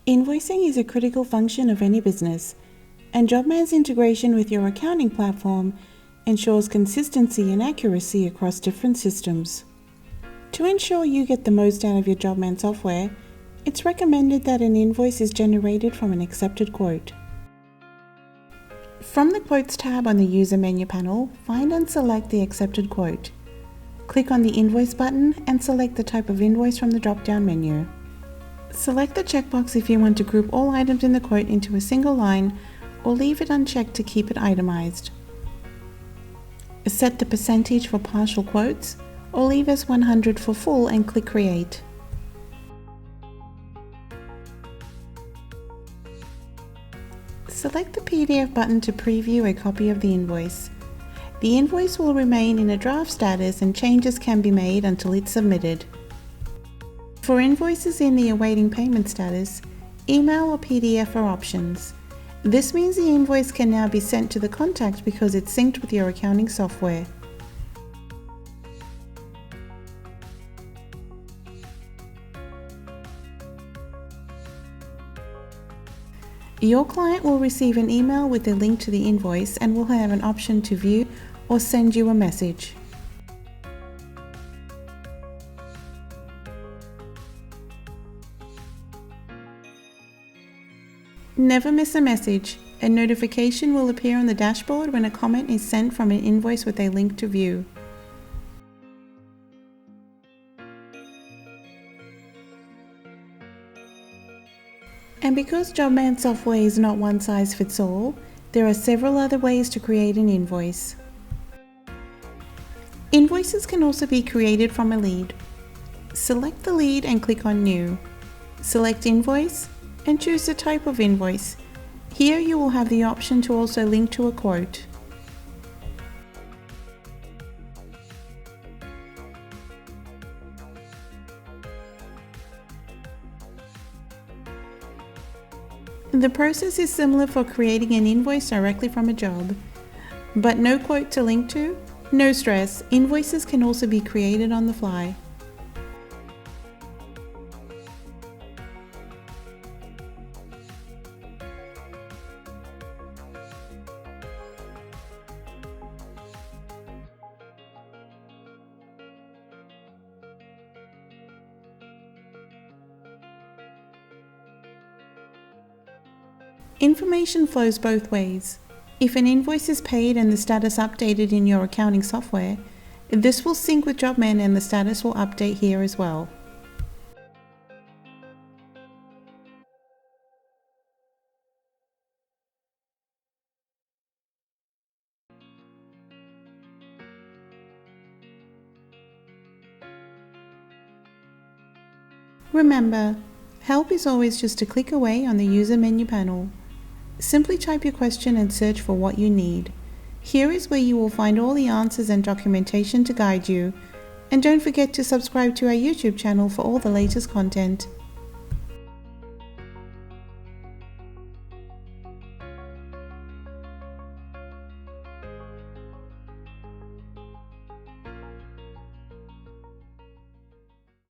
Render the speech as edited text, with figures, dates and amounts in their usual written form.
Invoicing is a critical function of any business, and Jobman's integration with your accounting platform ensures consistency and accuracy across different systems. To ensure you get the most out of your Jobman software, it's recommended that an invoice is generated from an accepted quote. From the Quotes tab on the User menu panel, find and select the accepted quote. Click on the Invoice button and select the type of invoice from the drop-down menu. Select the checkbox if you want to group all items in the quote into a single line, or leave it unchecked to keep it itemized. Set the percentage for partial quotes, or leave as 100 for full and click Create. Select the PDF button to preview a copy of the invoice. The invoice will remain in a draft status and changes can be made until it's submitted. For invoices in the awaiting payment status, email or PDF are options. This means the invoice can now be sent to the contact because it's synced with your accounting software. Your client will receive an email with a link to the invoice and will have an option to view or send you a message. Never miss a message. A notification will appear on the dashboard when a comment is sent from an invoice with a link to view. And because Jobman software is not one size fits all, there are several other ways to create an invoice. Invoices can also be created from a lead. Select the lead and click on New. Select Invoice and choose the type of invoice. Here you will have the option to also link to a quote. The process is similar for creating an invoice directly from a job, but no quote to link to? No stress, invoices can also be created on the fly. Information flows both ways. If an invoice is paid and the status updated in your accounting software, this will sync with Jobman and the status will update here as well. Remember, help is always just a click away on the User menu panel. Simply type your question and search for what you need. Here is where you will find all the answers and documentation to guide you. And don't forget to subscribe to our YouTube channel for all the latest content.